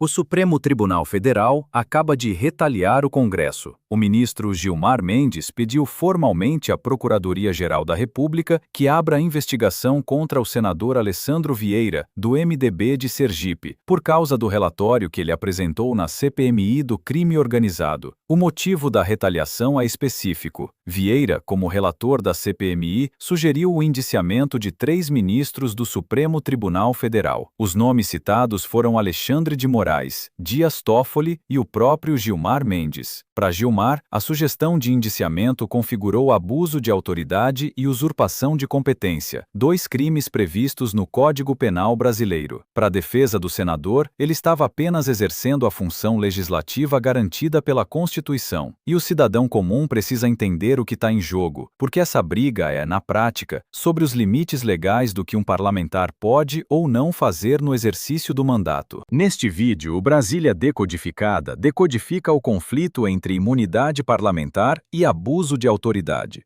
O Supremo Tribunal Federal acaba de retaliar o Congresso. O ministro Gilmar Mendes pediu formalmente à Procuradoria-Geral da República que abra a investigação contra o senador Alessandro Vieira, do MDB de Sergipe, por causa do relatório que ele apresentou na CPMI do crime organizado. O motivo da retaliação é específico. Vieira, como relator da CPMI, sugeriu o indiciamento de 3 ministros do Supremo Tribunal Federal. Os nomes citados foram Alexandre de Moraes, Dias Toffoli e o próprio Gilmar Mendes. Para Gilmar, a sugestão de indiciamento configurou abuso de autoridade e usurpação de competência, 2 crimes previstos no Código Penal brasileiro. Para a defesa do senador, ele estava apenas exercendo a função legislativa garantida pela Constituição. E o cidadão comum precisa entender o que está em jogo, porque essa briga é, na prática, sobre os limites legais do que um parlamentar pode ou não fazer no exercício do mandato. Neste vídeo, o Brasília Decodificada decodifica o conflito entre imunidade parlamentar e abuso de autoridade.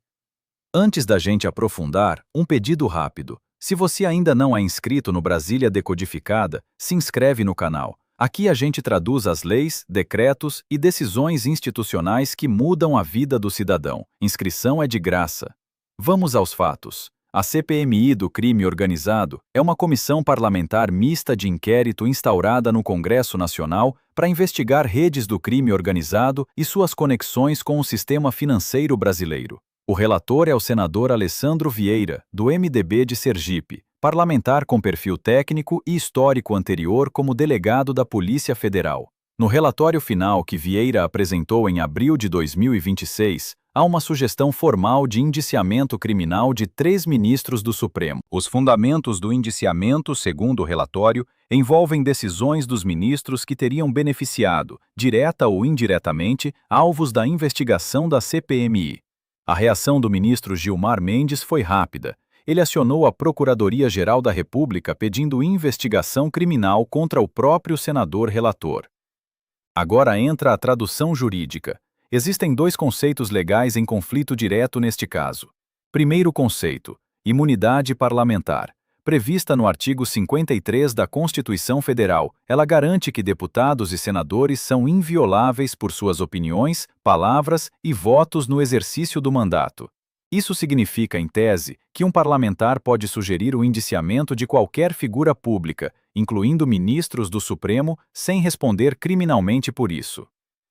Antes da gente aprofundar, um pedido rápido. Se você ainda não é inscrito no Brasília Decodificada, se inscreve no canal. Aqui a gente traduz as leis, decretos e decisões institucionais que mudam a vida do cidadão. Inscrição é de graça. Vamos aos fatos. A CPMI do crime organizado é uma comissão parlamentar mista de inquérito instaurada no Congresso Nacional para investigar redes do crime organizado e suas conexões com o sistema financeiro brasileiro. O relator é o senador Alessandro Vieira, do MDB de Sergipe, parlamentar com perfil técnico e histórico anterior como delegado da Polícia Federal. No relatório final que Vieira apresentou em abril de 2026, há uma sugestão formal de indiciamento criminal de 3 ministros do Supremo. Os fundamentos do indiciamento, segundo o relatório, envolvem decisões dos ministros que teriam beneficiado, direta ou indiretamente, alvos da investigação da CPMI. A reação do ministro Gilmar Mendes foi rápida. Ele acionou a Procuradoria-Geral da República pedindo investigação criminal contra o próprio senador relator. Agora entra a tradução jurídica. Existem 2 conceitos legais em conflito direto neste caso. Primeiro conceito, imunidade parlamentar. Prevista no artigo 53 da Constituição Federal, ela garante que deputados e senadores são invioláveis por suas opiniões, palavras e votos no exercício do mandato. Isso significa, em tese, que um parlamentar pode sugerir o indiciamento de qualquer figura pública, incluindo ministros do Supremo, sem responder criminalmente por isso.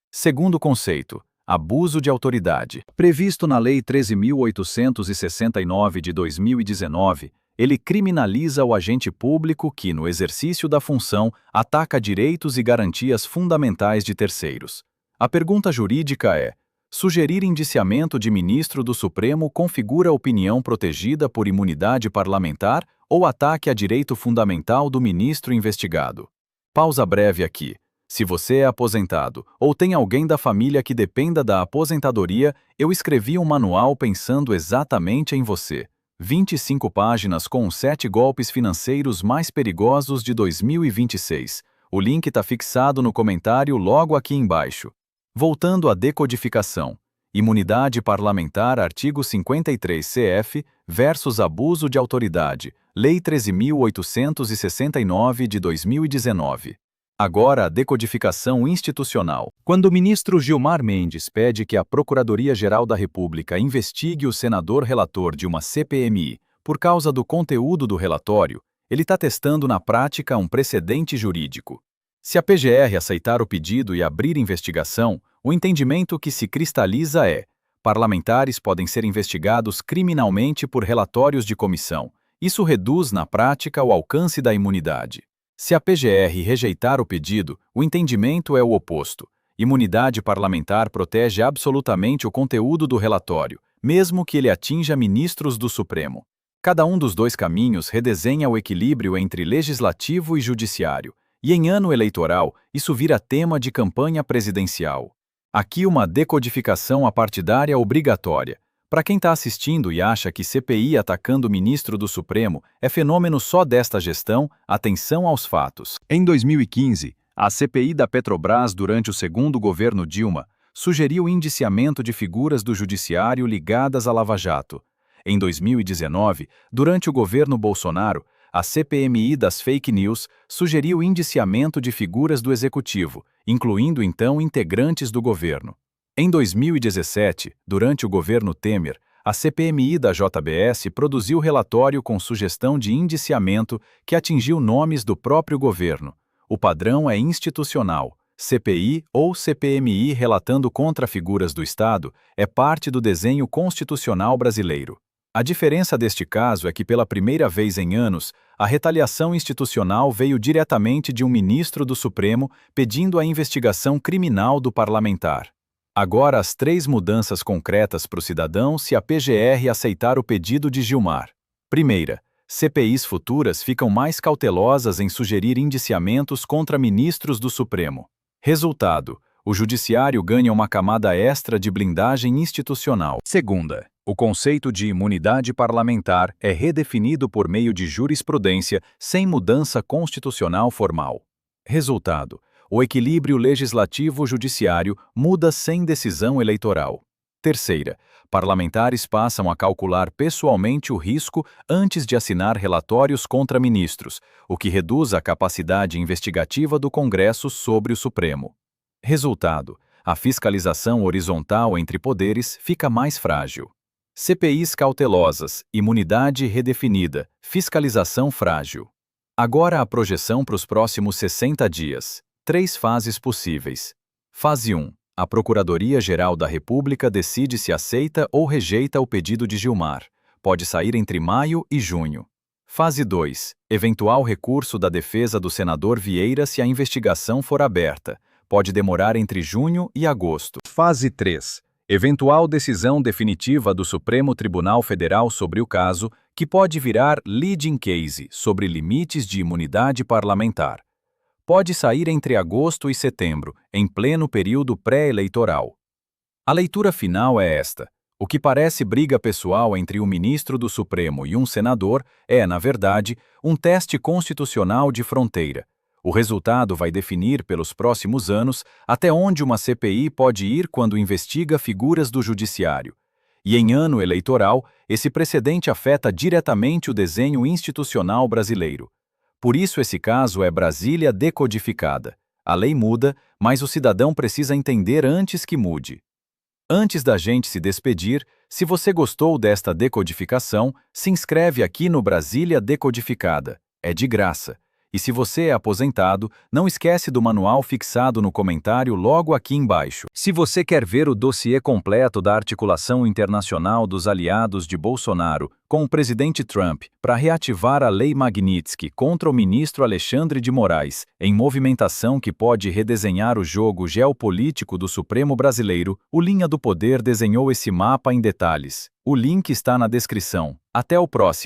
Segundo conceito, abuso de autoridade. Previsto na Lei 13.869 de 2019, ele criminaliza o agente público que, no exercício da função, ataca direitos e garantias fundamentais de terceiros. A pergunta jurídica é: sugerir indiciamento de ministro do Supremo configura opinião protegida por imunidade parlamentar ou ataque a direito fundamental do ministro investigado? Pausa breve aqui. Se você é aposentado ou tem alguém da família que dependa da aposentadoria, eu escrevi um manual pensando exatamente em você. 25 páginas com os 7 golpes financeiros mais perigosos de 2026. O link está fixado no comentário logo aqui embaixo. Voltando à decodificação. Imunidade parlamentar, artigo 53 CF, versus abuso de autoridade, Lei 13.869 de 2019. Agora a decodificação institucional. Quando o ministro Gilmar Mendes pede que a Procuradoria-Geral da República investigue o senador relator de uma CPMI por causa do conteúdo do relatório, ele está testando na prática um precedente jurídico. Se a PGR aceitar o pedido e abrir investigação, o entendimento que se cristaliza é: parlamentares podem ser investigados criminalmente por relatórios de comissão. Isso reduz, na prática, o alcance da imunidade. Se a PGR rejeitar o pedido, o entendimento é o oposto. Imunidade parlamentar protege absolutamente o conteúdo do relatório, mesmo que ele atinja ministros do Supremo. Cada um dos 2 caminhos redesenha o equilíbrio entre legislativo e judiciário, e em ano eleitoral, isso vira tema de campanha presidencial. Aqui uma decodificação apartidária obrigatória. Para quem está assistindo e acha que CPI atacando o ministro do Supremo é fenômeno só desta gestão, atenção aos fatos. Em 2015, a CPI da Petrobras durante o segundo governo Dilma sugeriu indiciamento de figuras do judiciário ligadas à Lava Jato. Em 2019, durante o governo Bolsonaro, a CPMI das fake news sugeriu indiciamento de figuras do executivo, incluindo então integrantes do governo. Em 2017, durante o governo Temer, a CPMI da JBS produziu relatório com sugestão de indiciamento que atingiu nomes do próprio governo. O padrão é institucional. CPI ou CPMI relatando contra figuras do Estado é parte do desenho constitucional brasileiro. A diferença deste caso é que, pela primeira vez em anos, a retaliação institucional veio diretamente de um ministro do Supremo pedindo a investigação criminal do parlamentar. Agora, as 3 mudanças concretas para o cidadão se a PGR aceitar o pedido de Gilmar. Primeira, CPIs futuras ficam mais cautelosas em sugerir indiciamentos contra ministros do Supremo. Resultado, o Judiciário ganha uma camada extra de blindagem institucional. Segunda, o conceito de imunidade parlamentar é redefinido por meio de jurisprudência sem mudança constitucional formal. Resultado, o equilíbrio legislativo-judiciário muda sem decisão eleitoral. Terceira, parlamentares passam a calcular pessoalmente o risco antes de assinar relatórios contra ministros, o que reduz a capacidade investigativa do Congresso sobre o Supremo. Resultado, a fiscalização horizontal entre poderes fica mais frágil. CPIs cautelosas, imunidade redefinida, fiscalização frágil. Agora a projeção para os próximos 60 dias. 3 fases possíveis. Fase 1. A Procuradoria-Geral da República decide se aceita ou rejeita o pedido de Gilmar. Pode sair entre maio e junho. Fase 2. Eventual recurso da defesa do senador Vieira se a investigação for aberta. Pode demorar entre junho e agosto. Fase 3. Eventual decisão definitiva do Supremo Tribunal Federal sobre o caso, que pode virar leading case sobre limites de imunidade parlamentar. Pode sair entre agosto e setembro, em pleno período pré-eleitoral. A leitura final é esta. O que parece briga pessoal entre um ministro do Supremo e um senador é, na verdade, um teste constitucional de fronteira. O resultado vai definir, pelos próximos anos, até onde uma CPI pode ir quando investiga figuras do judiciário. E em ano eleitoral, esse precedente afeta diretamente o desenho institucional brasileiro. Por isso esse caso é Brasília decodificada. A lei muda, mas o cidadão precisa entender antes que mude. Antes da gente se despedir, se você gostou desta decodificação, se inscreve aqui no Brasília Decodificada. É de graça. E se você é aposentado, não esquece do manual fixado no comentário logo aqui embaixo. Se você quer ver o dossiê completo da articulação internacional dos aliados de Bolsonaro com o presidente Trump para reativar a Lei Magnitsky contra o ministro Alexandre de Moraes, em movimentação que pode redesenhar o jogo geopolítico do Supremo brasileiro, o Linha do Poder desenhou esse mapa em detalhes. O link está na descrição. Até o próximo.